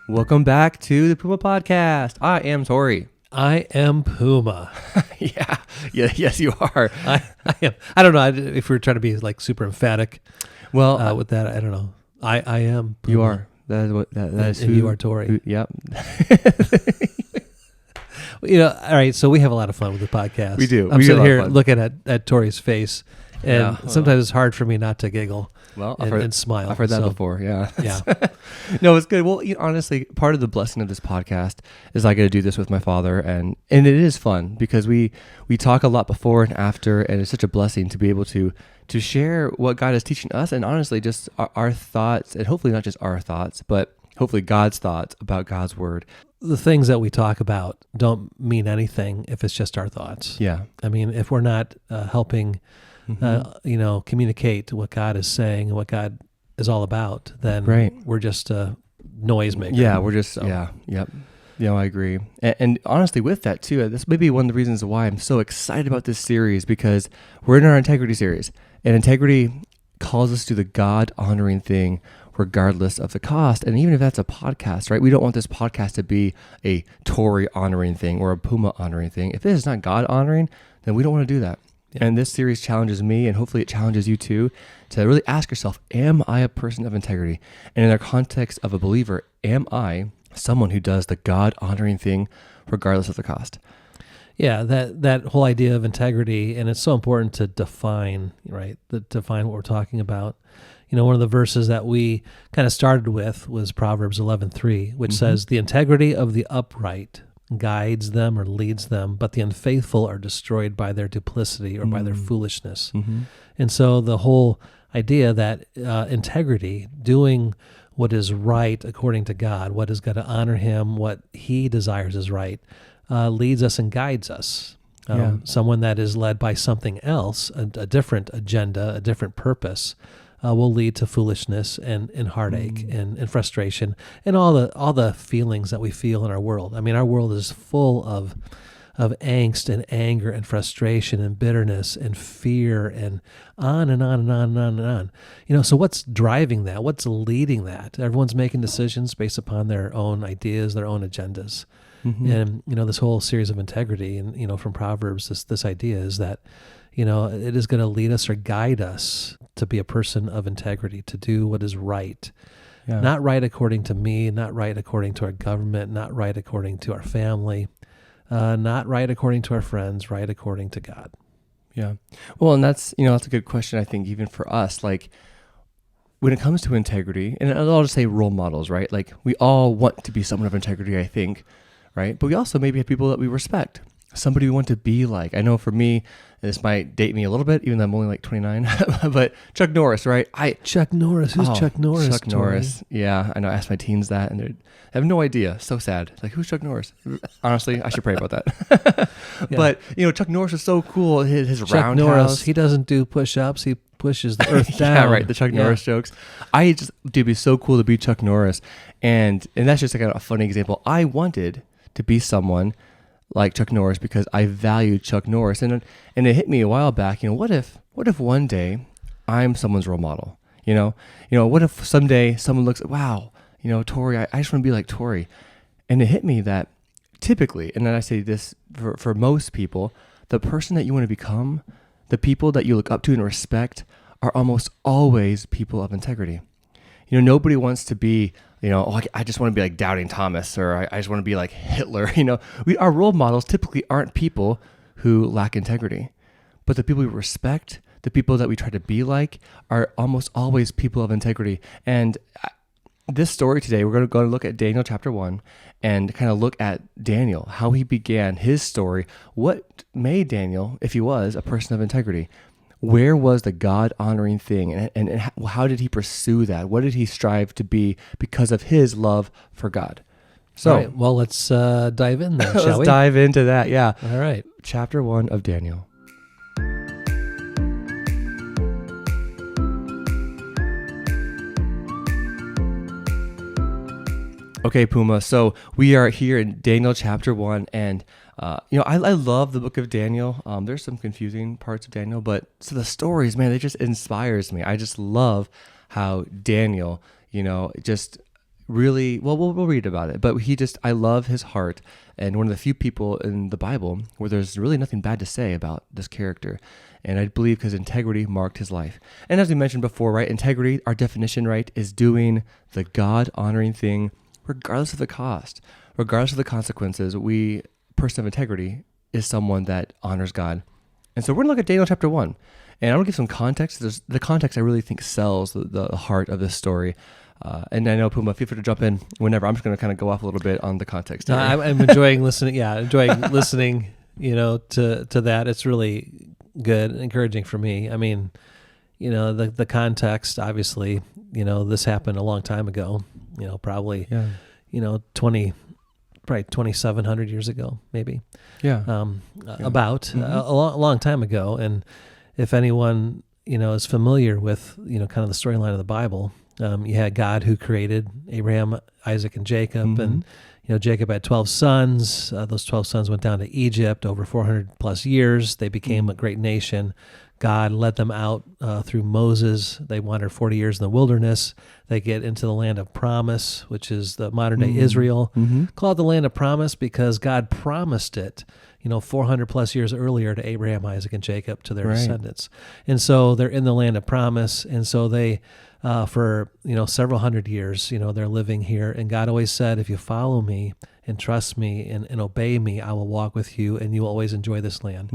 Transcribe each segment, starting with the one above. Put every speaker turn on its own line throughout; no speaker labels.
Welcome back to the Puma Podcast. I am Tory.
I am Puma.
Yes, you are.
I am. I don't know if we're trying to be like super emphatic.
Well,
with that, I don't know. I am Puma.
You are. That is what that is.
And you are Tory.
Yep.
All right. So we have a lot of fun with the podcast.
We do.
I'm sitting here looking at Tory's face, and sometimes it's hard for me not to giggle.
Well,
and smile.
I've heard that before. Yeah.
Yeah.
No, it's good. Well, honestly, part of the blessing of this podcast is I get to do this with my father, and it is fun because we talk a lot before and after, and it's such a blessing to be able to share what God is teaching us, and honestly, just our thoughts, and hopefully not just our thoughts, but hopefully God's thoughts about God's word.
The things that we talk about don't mean anything if it's just our thoughts.
Yeah.
I mean, if we're not helping communicate what God is saying and what God is all about, then we're just a noisemaker.
Yeah, we're just, yep. I agree. And honestly, with that too, this may be one of the reasons why I'm so excited about this series, because we're in our integrity series, and integrity calls us to the God-honoring thing regardless of the cost. And even if that's a podcast, right? We don't want this podcast to be a Tory honoring thing or a Puma honoring thing. If it is not God honoring, then we don't want to do that. Yeah. And this series challenges me, and hopefully it challenges you too, to really ask yourself, am I a person of integrity? And in the context of a believer, am I someone who does the God-honoring thing regardless of the cost?
Yeah, that whole idea of integrity, and it's so important to define, right? Define what we're talking about. One of the verses that we kind of started with was Proverbs 11:3, which says, "The integrity of the upright guides them or leads them, but the unfaithful are destroyed by their duplicity or by their foolishness." And so the whole idea that integrity, doing what is right according to God, what is going to honor him, what he desires is right, leads us and guides us. Someone that is led by something else, a different agenda, a different purpose, will lead to foolishness and heartache and frustration and all the feelings that we feel in our world. I mean, our world is full of angst and anger and frustration and bitterness and fear and on and on and on and on and on. So what's driving that? What's leading that? Everyone's making decisions based upon their own ideas, their own agendas. And, this whole series of integrity and, from Proverbs, this idea is that, it is going to lead us or guide us to be a person of integrity, to do what is right. Yeah. Not right according to me, not right according to our government, not right according to our family, not right according to our friends, right according to God.
Yeah. Well, and that's a good question, I think, even for us. Like, when it comes to integrity, and I'll just say role models, right? Like, we all want to be someone of integrity, I think, right? But we also maybe have people that we respect, somebody we want to be like. I know for me, this might date me a little bit, even though I'm only like 29, but Chuck Norris, right?
Chuck Norris. Who's Chuck Norris?
Chuck Norris. Yeah, I know. I asked my teens that, and they have no idea. So sad. Like, who's Chuck Norris? Honestly, I should pray about that. But, Chuck Norris is so cool. His
Chuck
roundhouse.
Norris, he doesn't do push-ups. He pushes the earth down.
Yeah, right. The Chuck Norris jokes. It'd be so cool to be Chuck Norris. And that's just like a funny example. I wanted to be someone like Chuck Norris because I valued Chuck Norris, and it hit me a while back. What if one day I'm someone's role model? What if someday someone looks at, wow, Tory, I just want to be like Tory, and it hit me that typically, and then I say this for most people, the person that you want to become, the people that you look up to and respect, are almost always people of integrity. Nobody wants to be, I just want to be like Doubting Thomas, or I just want to be like Hitler. Our role models typically aren't people who lack integrity, but the people we respect, the people that we try to be like, are almost always people of integrity. And this story today, we're going to look at Daniel chapter 1 and kind of look at Daniel, how he began his story, what made Daniel, if he was a person of integrity. Where was the God-honoring thing, and how did he pursue that? What did he strive to be because of his love for God? So,
all right, well, let's dive in there, shall we?
Let's dive into that, yeah.
All right.
Chapter 1 of Daniel. Okay, Puma, so we are here in Daniel chapter 1, and I love the book of Daniel. There's some confusing parts of Daniel, but so the stories, man, it just inspires me. I just love how Daniel, just really, well, we'll read about it, but I love his heart, and one of the few people in the Bible where there's really nothing bad to say about this character. And I believe because integrity marked his life. And as we mentioned before, right, integrity, our definition, right, is doing the God-honoring thing regardless of the cost, regardless of the consequences. Person of integrity is someone that honors God. And so we're going to look at Daniel chapter 1. And I'm going to give some context. The context I really think sells the heart of this story. And I know, Puma, feel free to jump in whenever. I'm just going to kind of go off a little bit on the context.
No, I'm enjoying listening. Yeah, enjoying listening, to that. It's really good, encouraging for me. I mean, the context, obviously, this happened a long time ago, probably, 2,700 years ago, maybe.
Yeah.
About a long time ago. And if anyone, is familiar with, kind of the storyline of the Bible, you had God who created Abraham, Isaac, and Jacob, and Jacob had 12 sons. Those 12 sons went down to Egypt over 400 plus years. They became a great nation. God led them out through Moses. They wandered 40 years in the wilderness. They get into the land of promise, which is the modern day Israel. Called the land of promise because God promised it, 400 plus years earlier to Abraham, Isaac, and Jacob, to their descendants. And so they're in the land of promise. And so they, for several hundred years, they're living here. And God always said, if you follow me and trust me and obey me, I will walk with you and you will always enjoy this land.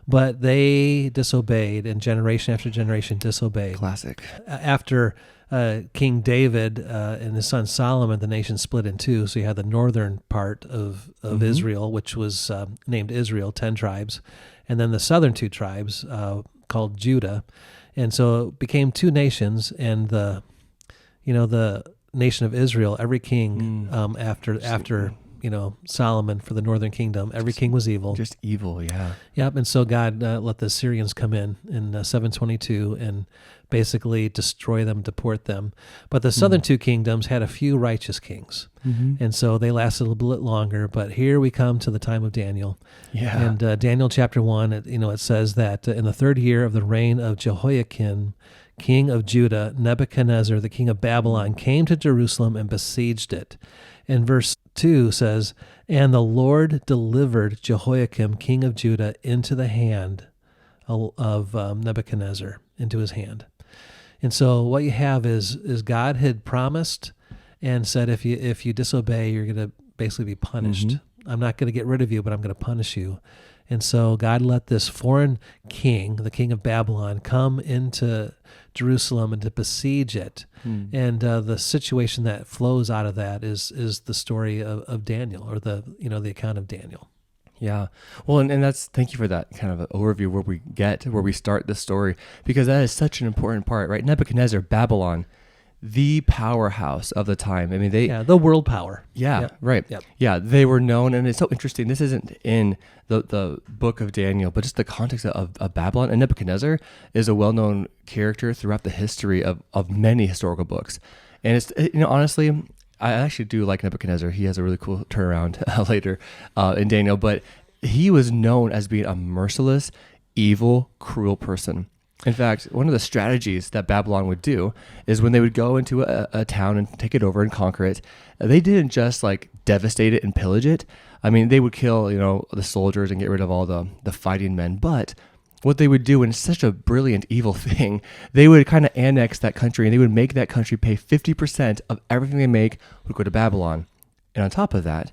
But they disobeyed, and generation after generation disobeyed.
Classic.
After King David and his son Solomon, the nation split in two. So you had the northern part of Israel, which was named Israel, 10 tribes, and then the southern 2 tribes called Judah. And so it became 2 nations, and the nation of Israel, every king after Solomon for the northern kingdom, every king was evil.
Just evil, yeah.
Yep, and so God let the Assyrians come in 722 and basically destroy them, deport them. But the southern 2 kingdoms had a few righteous kings, and so they lasted a little bit longer. But here we come to the time of Daniel. Yeah. And Daniel chapter 1, it says that in the 3rd year of the reign of Jehoiakim, king of Judah, Nebuchadnezzar, the king of Babylon, came to Jerusalem and besieged it. And verse 2 says, and the Lord delivered Jehoiakim, king of Judah, into the hand of Nebuchadnezzar, into his hand. And so what you have is God had promised and said, if you disobey, you're going to basically be punished. I'm not going to get rid of you, but I'm going to punish you. And so God let this foreign king, the king of Babylon, come into Jerusalem and to besiege it. And the situation that flows out of that is the story of Daniel, or the account of Daniel.
Yeah. Well, and that's, thank you for that kind of an overview where we start the story, because that is such an important part, right? Nebuchadnezzar, Babylon, the powerhouse of the time. I mean,
the world power.
Yeah,
yep.
Right.
Yep.
Yeah, they were known, and it's so interesting. This isn't in the book of Daniel, but just the context of Babylon. And Nebuchadnezzar is a well-known character throughout the history of many historical books. And it's, honestly, I actually do like Nebuchadnezzar. He has a really cool turnaround later in Daniel, but he was known as being a merciless, evil, cruel person. In fact, one of the strategies that Babylon would do is when they would go into a town and take it over and conquer it, they didn't just devastate it and pillage it. I mean, they would kill, the soldiers and get rid of all the fighting men. But what they would do, and it's such a brilliant, evil thing, they would kind of annex that country, and they would make that country pay 50% of everything they make would go to Babylon. And on top of that,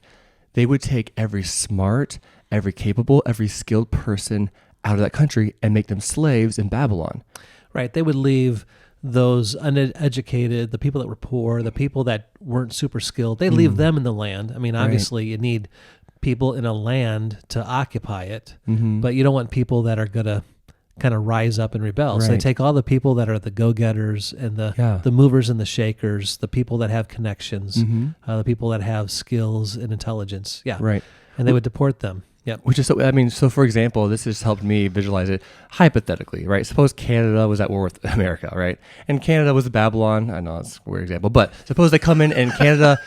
they would take every smart, every capable, every skilled person out of that country and make them slaves in Babylon.
Right. They would leave those uneducated, the people that were poor, the people that weren't super skilled, they leave them in the land. I mean, obviously you need people in a land to occupy it, but you don't want people that are going to kind of rise up and rebel. Right. So they take all the people that are the go-getters and the movers and the shakers, the people that have connections, the people that have skills and intelligence. Yeah.
Right.
And they would deport them. Yep.
Which is so for example, this has helped me visualize it hypothetically, right? Suppose Canada was at war with America, right? And Canada was Babylon. I know it's a weird example, but suppose they come in and Canada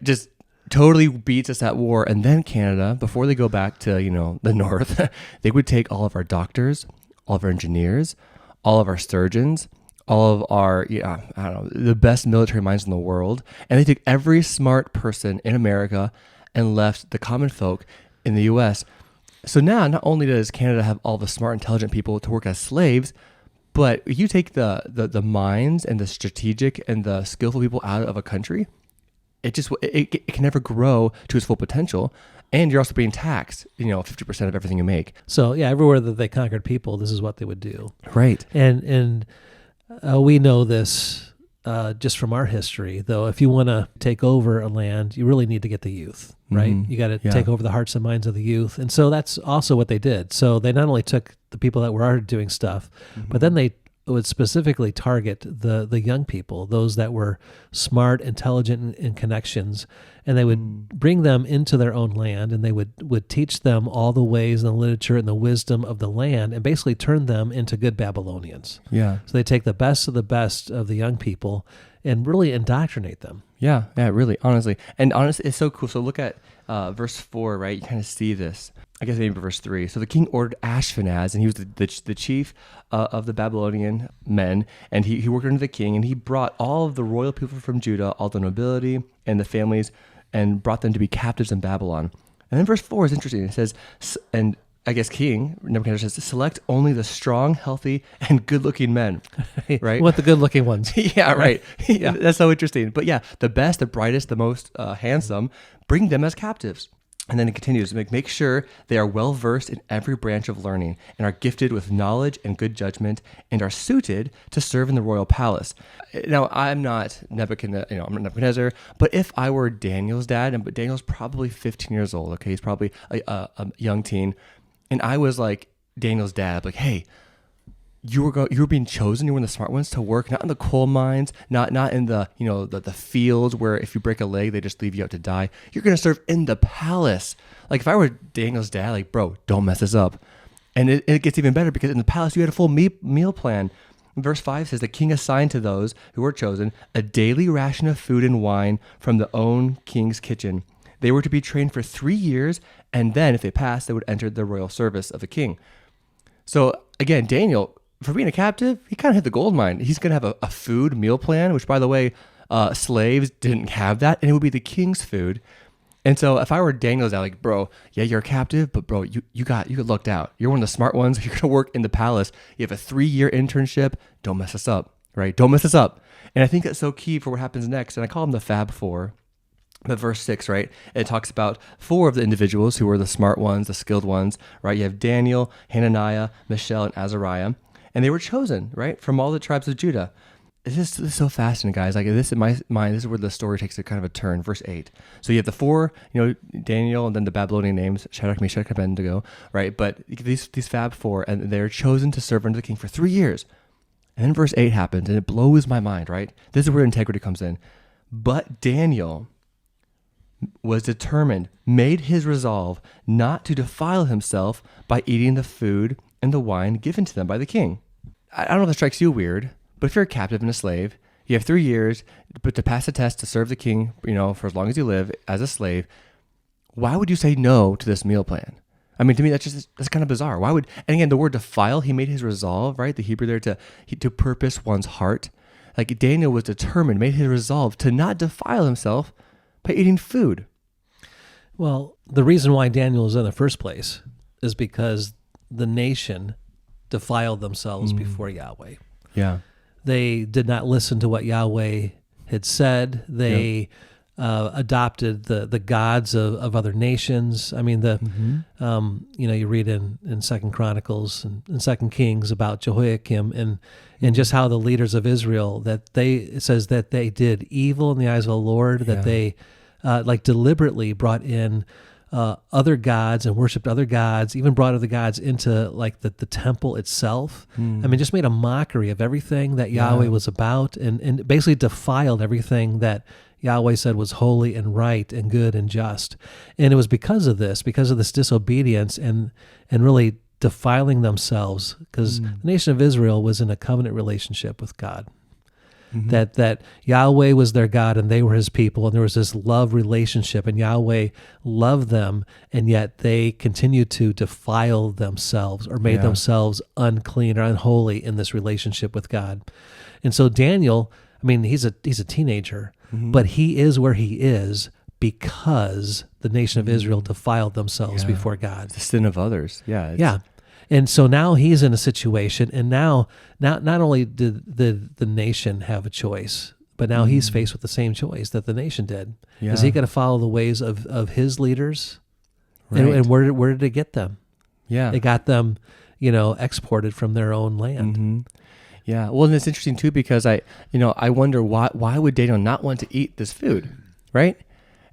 just totally beats us at war. And then Canada, before they go back to, the north, they would take all of our doctors, all of our engineers, all of our surgeons, all of our, I don't know, the best military minds in the world, and they took every smart person in America and left the common folk in the U.S. So now, not only does Canada have all the smart, intelligent people to work as slaves, but you take the minds and the strategic and the skillful people out of a country, it can never grow to its full potential. And you're also being taxed, 50% of everything you make.
So yeah, everywhere that they conquered people, this is what they would do.
Right.
And we know this just from our history, though. If you want to take over a land, you really need to get the youth, right?
Mm-hmm.
You got to take over the hearts and minds of the youth. And so that's also what they did. So they not only took the people that were already doing stuff, but then they would specifically target the young people, those that were smart, intelligent, in connections, and they would bring them into their own land, and they would teach them all the ways and the literature and the wisdom of the land, and basically turn them into good Babylonians.
Yeah.
So they take the best of the young people and really indoctrinate them.
Yeah, really, honestly. And honestly, it's so cool. So look at verse 4, right? You kind of see this. I guess maybe verse 3. So the king ordered Ashpenaz, and he was the chief of the Babylonian men, and he worked under the king, and he brought all of the royal people from Judah, all the nobility and the families, and brought them to be captives in Babylon. And then verse 4 is interesting. It says, and I guess King Nebuchadnezzar says, select only the strong, healthy, and good-looking men, right?
What the good-looking ones.
Yeah, right. Yeah. That's so interesting. But yeah, the best, the brightest, the most handsome, bring them as captives. And then it continues, make sure they are well-versed in every branch of learning and are gifted with knowledge and good judgment and are suited to serve in the royal palace. Now, I'm not Nebuchadnezzar, but if I were Daniel's dad, and but Daniel's probably 15 years old, okay, he's probably a young teen, and I was like Daniel's dad, like, hey, you were being chosen. You were one of the smart ones to work, not in the coal mines, not in the the fields where if you break a leg they just leave you out to die. You're gonna serve in the palace. Like if I were Daniel's dad, like, bro, don't mess this up. And it gets even better because in the palace you had a full meal plan. Verse 5 says the king assigned to those who were chosen a daily ration of food and wine from the own king's kitchen. They were to be trained for 3 years, and then if they passed, they would enter the royal service of the king. So again, Daniel, for being a captive, he kind of hit the gold mine. He's going to have a food meal plan, which, by the way, slaves didn't have that, and it would be the king's food. And so if I were Daniel's dad, like, bro, yeah, you're a captive, but bro, you got looked out. You're one of the smart ones. You're going to work in the palace. You have a 3-year internship. Don't mess us up, right? Don't mess us up. And I think that's so key for what happens next. And I call them the Fab Four. But verse 6, right, it talks about 4 of the individuals who were the smart ones, the skilled ones, right? You have Daniel, Hananiah, Mishael, and Azariah. And they were chosen, right, from all the tribes of Judah. This is so fascinating, guys. Like this, in my mind, this is where the story takes a kind of a turn. Verse 8. So you have the 4, Daniel, and then the Babylonian names, Shadrach, Meshach, and Abednego, right? But these Fab 4, and they're chosen to serve under the king for 3 years. And then verse 8 happens, and it blows my mind, right? This is where integrity comes in. But Daniel was determined, made his resolve not to defile himself by eating the food and the wine given to them by the king. I don't know if that strikes you weird, but if you're a captive and a slave, you have 3 years, but to pass a test to serve the king, for as long as you live as a slave, why would you say no to this meal plan? I mean, to me, that's kind of bizarre. Why would, and again, the word defile, he made his resolve, right? The Hebrew there to purpose one's heart. Like Daniel was determined, made his resolve to not defile himself by eating food.
Well, the reason why Daniel is in the first place is because the nation defiled themselves before Yahweh.
Yeah.
They did not listen to what Yahweh had said. They adopted the gods of other nations. I mean, you read in 2 Chronicles and 2 Kings about Jehoiakim and just how the leaders of Israel, it says that they did evil in the eyes of the Lord, that they deliberately brought in other gods and worshipped other gods, even brought other gods into the temple itself. I mean, just made a mockery of everything that Yahweh was about and basically defiled everything that Yahweh said was holy and right and good and just. And it was because of this disobedience and really defiling themselves, because the nation of Israel was in a covenant relationship with God. that Yahweh was their God and they were his people, and there was this love relationship, and Yahweh loved them, and yet they continued to defile themselves or made themselves unclean or unholy in this relationship with God. And so Daniel, I mean, he's a teenager, but he is where he is because the nation of Israel defiled themselves before God.
The sin of others.
Yeah. And so now he's in a situation, and now not only did the nation have a choice, but now he's faced with the same choice that the nation did.
Yeah.
Is he going to follow the ways of his leaders?
Right.
And where did it get them?
Yeah.
It got them, exported from their own land.
Yeah. Well, and it's interesting too, because I wonder why would Daniel not want to eat this food, right?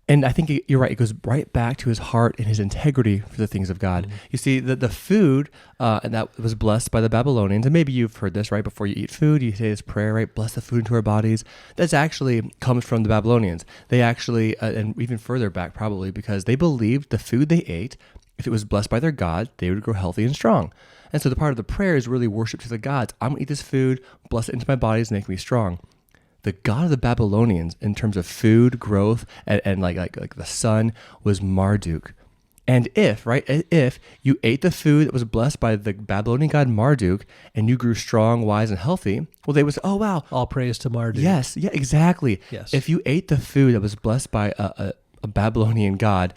And I think you're right. It goes right back to his heart and his integrity for the things of God. You see, the food and that was blessed by the Babylonians, and maybe you've heard this, right? Before you eat food, you say this prayer, right? Bless the food into our bodies. That's actually comes from the Babylonians. They actually, and even further back probably, because they believed the food they ate, if it was blessed by their God, they would grow healthy and strong. And so the part of the prayer is really worship to the gods. I'm going to eat this food, bless it into my bodies, and make me strong. The god of the Babylonians, in terms of food, growth, and like the sun, was Marduk. And if you ate the food that was blessed by the Babylonian god Marduk, and you grew strong, wise, and healthy, well, they would say, oh, wow.
All praise to Marduk.
Yes, yeah, exactly.
Yes.
If you ate the food that was blessed by a Babylonian god,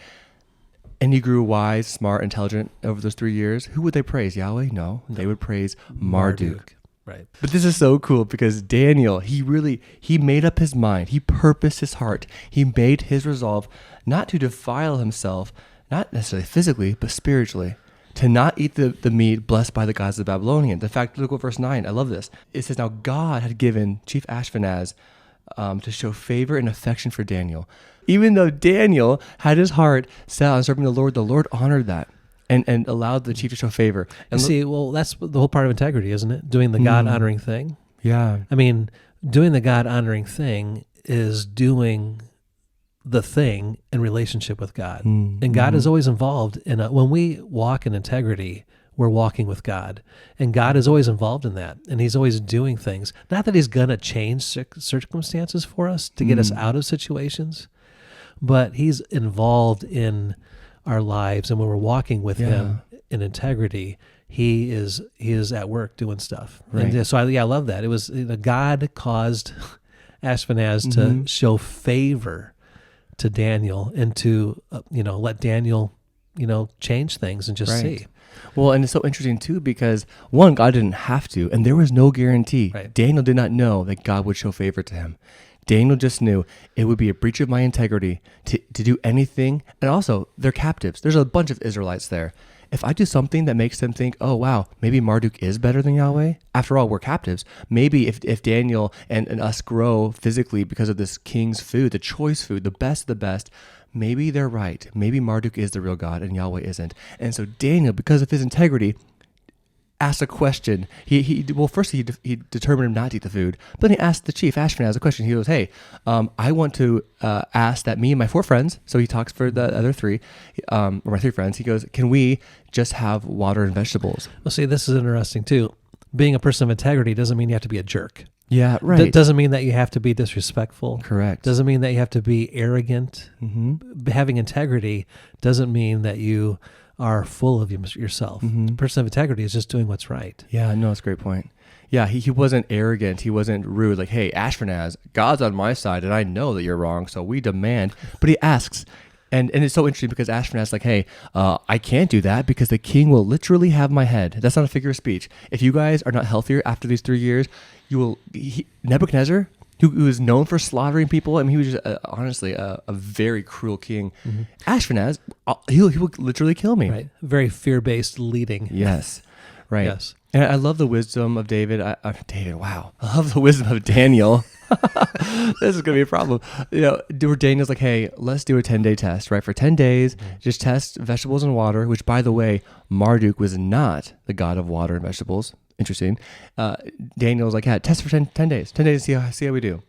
and you grew wise, smart, intelligent over those 3 years, who would they praise? Yahweh? No, they would praise Marduk.
Right.
But this is so cool because Daniel, he made up his mind. He purposed his heart. He made his resolve not to defile himself, not necessarily physically, but spiritually, to not eat the meat blessed by the gods of the Babylonians. In fact, look at verse 9. I love this. It says, now God had given Chief Ashpenaz to show favor and affection for Daniel. Even though Daniel had his heart set on serving the Lord honored that. And allowed the chief to show favor. And
that's the whole part of integrity, isn't it? Doing the God-honoring thing.
Yeah.
I mean, doing the God-honoring thing is doing the thing in relationship with God. And God is always involved in when we walk in integrity, we're walking with God. And God is always involved in that. And he's always doing things. Not that he's going to change circumstances for us to get us out of situations, but he's involved in our lives, and when we're walking with him in integrity, he is at work doing stuff. Right. And so I love that. It was God caused Ashpenaz to show favor to Daniel and to let Daniel change things and just see.
Well, and it's so interesting too because one, God didn't have to, and there was no guarantee.
Right.
Daniel did not know that God would show favor to him. Daniel just knew it would be a breach of my integrity to do anything. And also, they're captives. There's a bunch of Israelites there. If I do something that makes them think, oh, wow, maybe Marduk is better than Yahweh. After all, we're captives. Maybe if Daniel and us grow physically because of this king's food, the choice food, the best of the best, maybe they're right. Maybe Marduk is the real God and Yahweh isn't. And so Daniel, because of his integrity, asked a question. He determined him not to eat the food, but he asked the chief Ashpenaz a question. He goes, hey, I want to ask that me and my 4 friends, so he talks for the other 3, or my 3 friends, he goes, can we just have water and vegetables?
Well, see, this is interesting too. Being a person of integrity doesn't mean you have to be a jerk.
Yeah, right.
That doesn't mean that you have to be disrespectful.
Correct.
Doesn't mean that you have to be arrogant. Having integrity doesn't mean that you are full of yourself. The person of integrity is just doing what's right.
Yeah, no, that's a great point. Yeah, he wasn't arrogant. He wasn't rude. Like, hey, Ashpenaz, God's on my side, and I know that you're wrong, so we demand. But he asks, and it's so interesting because Ashpenaz is like, hey, I can't do that because the king will literally have my head. That's not a figure of speech. If you guys are not healthier after these 3 years, Nebuchadnezzar, who is known for slaughtering people. I mean, he was just honestly a very cruel king. Ashpenaz, he will literally kill me.
Right. Very fear-based leading.
Yes. Right.
Yes.
And I love the wisdom of David. Wow. I love the wisdom of Daniel. This is going to be a problem. Where Daniel's like, hey, let's do a 10-day test, right? For 10 days, just test vegetables and water, which, by the way, Marduk was not the god of water and vegetables. Interesting. Daniel was like, yeah, test for 10 days. 10 days, see how we do.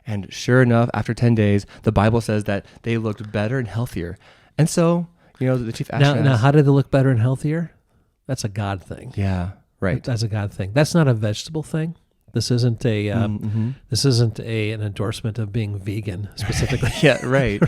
And sure enough, after 10 days, the Bible says that they looked better and healthier. And so, the chief Ashpenaz.
Now, how did they look better and healthier? That's a God thing.
Yeah, right.
That's a God thing. That's not a vegetable thing. This isn't an endorsement of being vegan specifically.
Yeah, right.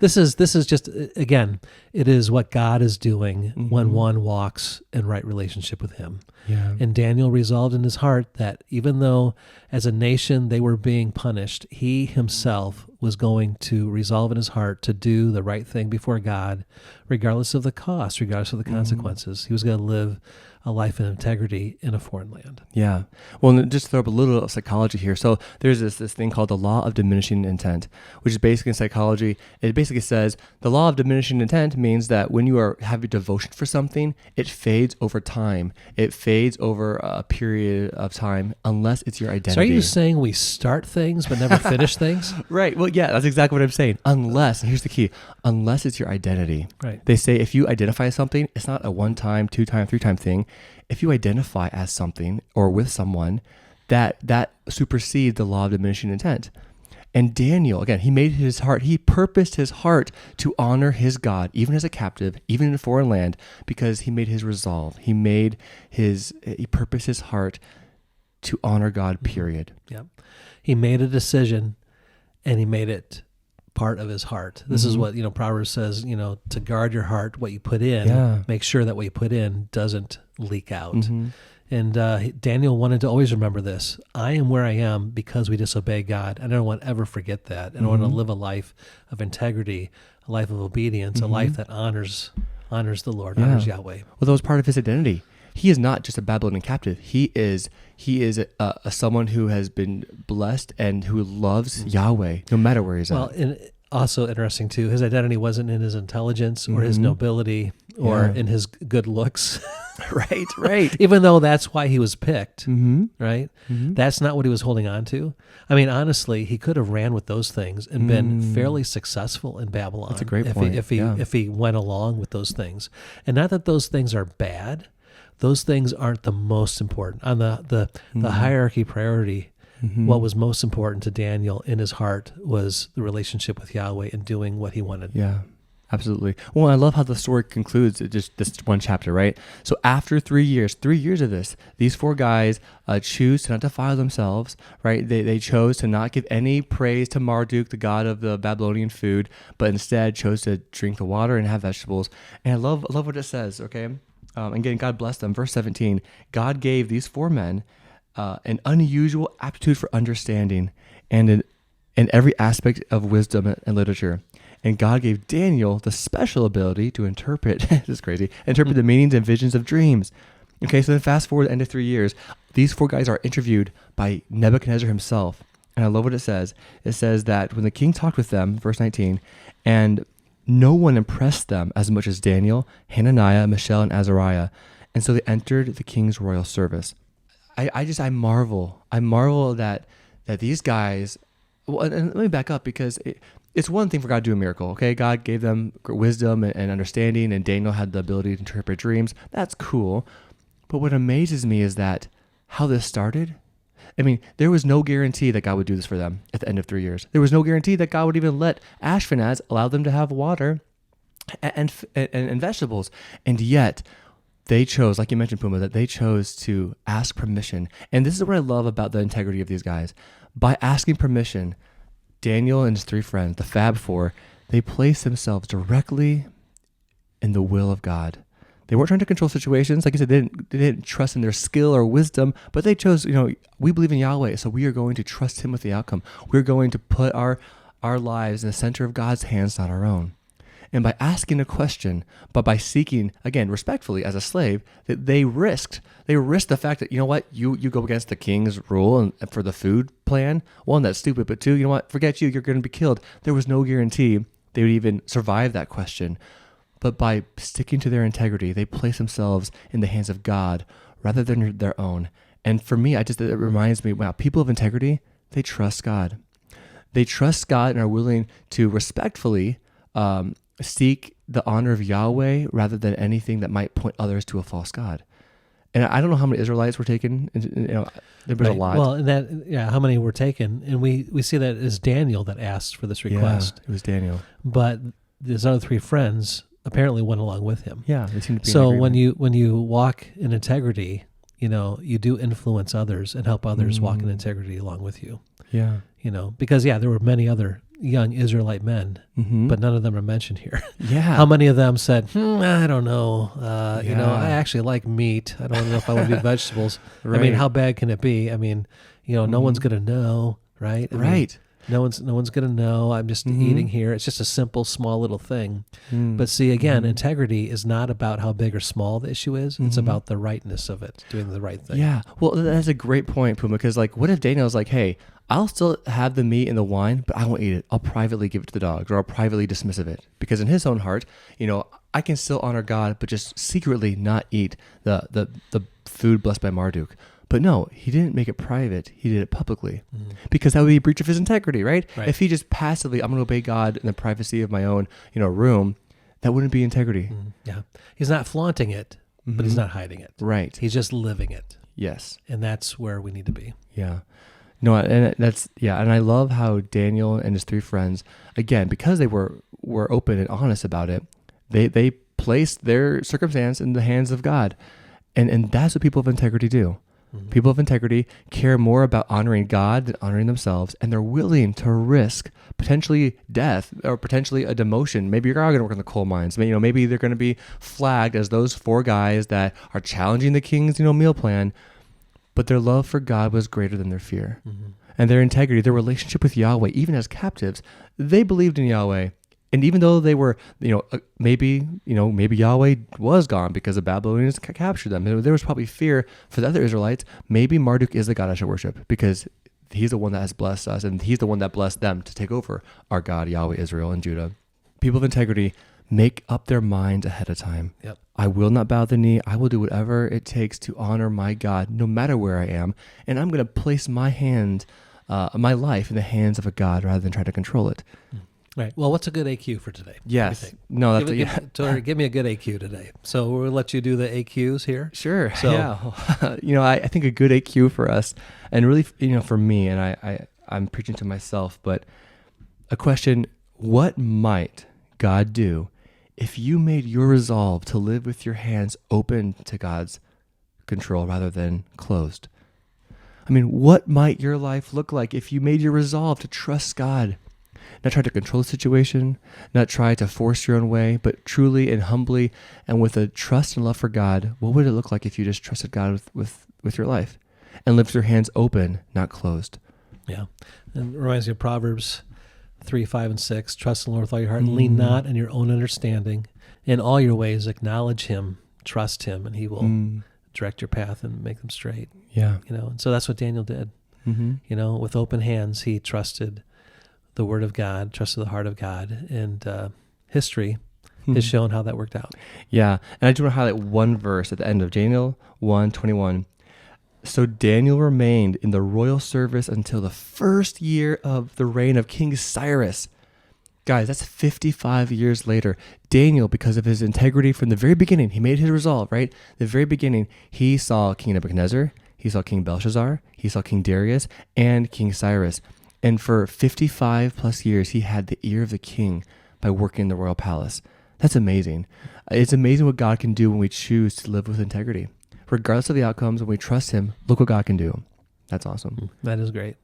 This is just, again, it is what God is doing when one walks in right relationship with Him.
Yeah.
And Daniel resolved in his heart that even though as a nation they were being punished, he himself was going to resolve in his heart to do the right thing before God, regardless of the cost, regardless of the consequences. He was going to live a life in integrity in a foreign land.
Yeah. Well, just to throw up a little psychology here. So there's this thing called the law of diminishing intent, which is basically in psychology. It basically says the law of diminishing intent means that when you are having devotion for something, it fades over time. It fades over a period of time unless it's your identity.
So are you saying we start things but never finish things?
Right. Well, yeah, that's exactly what I'm saying. Unless, and here's the key, unless it's your identity.
Right.
They say if you identify as something, it's not a 1-time, 2-time, 3-time thing. If you identify as something or with someone, that supersedes the law of diminishing intent. And Daniel, again, he purposed his heart to honor his God, even as a captive, even in a foreign land, because he made his resolve. He purposed his heart to honor God, period.
Yeah. He made a decision and he made it part of his heart. This is what, Proverbs says, to guard your heart, what you put in, make sure that what you put in doesn't leak out. And Daniel wanted to always remember this. I am where I am because we disobey God. And I don't want to ever forget that. And I want to live a life of integrity, a life of obedience, a life that honors the Lord, honors Yahweh.
Well, that was part of his identity. He is not just a Babylonian captive. He is a someone who has been blessed and who loves Yahweh, no matter where he's at.
Well, and also interesting too, his identity wasn't in his intelligence or his nobility or in his good looks.
Right.
Even though that's why he was picked, right? That's not what he was holding on to. I mean, honestly, he could have ran with those things and been fairly successful in Babylon.
That's a great point.
If he went along with those things. And not that those things are bad. Those things aren't the most important. On the hierarchy priority, what was most important to Daniel in his heart was the relationship with Yahweh and doing what he wanted.
Yeah, absolutely. Well, I love how the story concludes, just this one chapter, right? So after 3 years of this, these 4 guys choose to not defile themselves, right? They chose to not give any praise to Marduk, the god of the Babylonian food, but instead chose to drink the water and have vegetables. And I love what it says, okay? Again, God bless them. Verse 17, God gave these 4 men an unusual aptitude for understanding and in every aspect of wisdom and literature. And God gave Daniel the special ability to interpret, this is crazy, interpret the meanings and visions of dreams. Okay, so then fast forward to the end of 3 years, these 4 guys are interviewed by Nebuchadnezzar himself. And I love what it says. It says that when the king talked with them, verse 19, and no one impressed them as much as Daniel, Hananiah, Mishael, and Azariah. And so they entered the king's royal service. I marvel that these guys, well, and let me back up because it's one thing for God to do a miracle, okay? God gave them wisdom and understanding, and Daniel had the ability to interpret dreams. That's cool. But what amazes me is that how this started. I mean, there was no guarantee that God would do this for them at the end of 3 years. There was no guarantee that God would even let Ashpenaz allow them to have water and vegetables. And yet, they chose, like you mentioned, Puma, that they chose to ask permission. And this is what I love about the integrity of these guys. By asking permission, Daniel and his 3 friends, the Fab Four, they placed themselves directly in the will of God. They weren't trying to control situations. Like I said, they didn't trust in their skill or wisdom, but they chose, we believe in Yahweh, so we are going to trust him with the outcome. We're going to put our lives in the center of God's hands, not our own. And by asking a question, but by seeking, again, respectfully as a slave, that they risked the fact that, you go against the king's rule and for the food plan. One, that's stupid, but 2, forget you're going to be killed. There was no guarantee they would even survive that question. But by sticking to their integrity, they place themselves in the hands of God rather than their own. And for me, it reminds me, wow, people of integrity, they trust God. They trust God and are willing to respectfully seek the honor of Yahweh rather than anything that might point others to a false god. And I don't know how many Israelites were taken. There was a lot.
Well, how many were taken? And we see that it's Daniel that asked for this request.
Yeah, it was Daniel.
But his other 3 friends apparently went along with him.
Yeah, they seem to be.
So when you walk in integrity, you do influence others and help others walk in integrity along with you.
Yeah.
Because there were many other young Israelite men, but none of them are mentioned here.
Yeah.
How many of them said, I don't know, I actually like meat. I don't know if I want to do vegetables.
Right.
I mean, how bad can it be? I mean, no one's going to know, right? I mean, no one's going to know. I'm just eating here. It's just a simple, small little thing. But see, again, integrity is not about how big or small the issue is. It's about the rightness of it, doing the right thing.
Yeah. Well, that's a great point, Puma, because what if Daniel's like, hey, I'll still have the meat and the wine, but I won't eat it. I'll privately give it to the dogs, or I'll privately dismiss of it. Because in his own heart, I can still honor God, but just secretly not eat the food blessed by Marduk. But no, he didn't make it private. He did it publicly because that would be a breach of his integrity, right? If he just passively, I'm going to obey God in the privacy of my own, room, that wouldn't be integrity.
Yeah. He's not flaunting it, but he's not hiding it.
Right.
He's just living it.
Yes.
And that's where we need to be.
Yeah. No, and and I love how Daniel and his three friends, again, because they were open and honest about it, they placed their circumstance in the hands of God. And that's what people of integrity do. People of integrity care more about honoring God than honoring themselves, and they're willing to risk potentially death or potentially a demotion. Maybe you're going to work in the coal mines. Maybe they're going to be flagged as those four guys that are challenging the king's meal plan, but their love for God was greater than their fear. And their integrity, their relationship with Yahweh, even as captives, they believed in Yahweh. And even though they were, maybe Yahweh was gone because the Babylonians captured them. There was probably fear for the other Israelites. Maybe Marduk is the God I should worship because he's the one that has blessed us, and he's the one that blessed them to take over our God, Yahweh, Israel, and Judah. People of integrity make up their minds ahead of time.
Yep.
I will not bow the knee. I will do whatever it takes to honor my God, no matter where I am. And I'm going to place my life in the hands of a God rather than try to control it.
Right. Well, what's a good AQ for today?
Yes. No,
Tori, give me a good AQ today. So we'll let you do the AQs here.
Sure.
So,
yeah. I think a good AQ for us, and really, for me, and I'm preaching to myself, but a question: what might God do if you made your resolve to live with your hands open to God's control rather than closed? I mean, what might your life look like if you made your resolve to trust God? Not try to control the situation, not try to force your own way, but truly and humbly and with a trust and love for God. What would it look like if you just trusted God with your life and lived with your hands open, not closed?
Yeah. And it reminds me of Proverbs 3, 5, and 6. Trust in the Lord with all your heart and lean not in your own understanding. In all your ways, acknowledge him, trust him, and he will direct your path and make them straight.
Yeah.
And so that's what Daniel did. With open hands, he trusted the word of God, trusted the heart of God, and history has shown how that worked out.
Yeah, and I just want to highlight one verse at the end of Daniel 1:21. So Daniel remained in the royal service until the first year of the reign of King Cyrus. Guys, that's 55 years later. Daniel, because of his integrity from the very beginning, he made his resolve, right? The very beginning, he saw King Nebuchadnezzar, he saw King Belshazzar, he saw King Darius, and King Cyrus. And for 55 plus years, he had the ear of the king by working in the royal palace. That's amazing. It's amazing what God can do when we choose to live with integrity. Regardless of the outcomes, when we trust him, look what God can do. That's awesome.
That is great.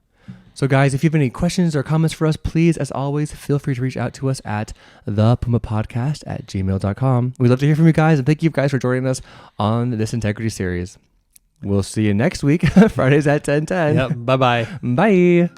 So guys, if you have any questions or comments for us, please, as always, feel free to reach out to us at thepumapodcast@gmail.com. We'd love to hear from you guys, and thank you guys for joining us on this integrity series. We'll see you next week, Fridays at 10:10.
Yep. Bye-bye.
Bye.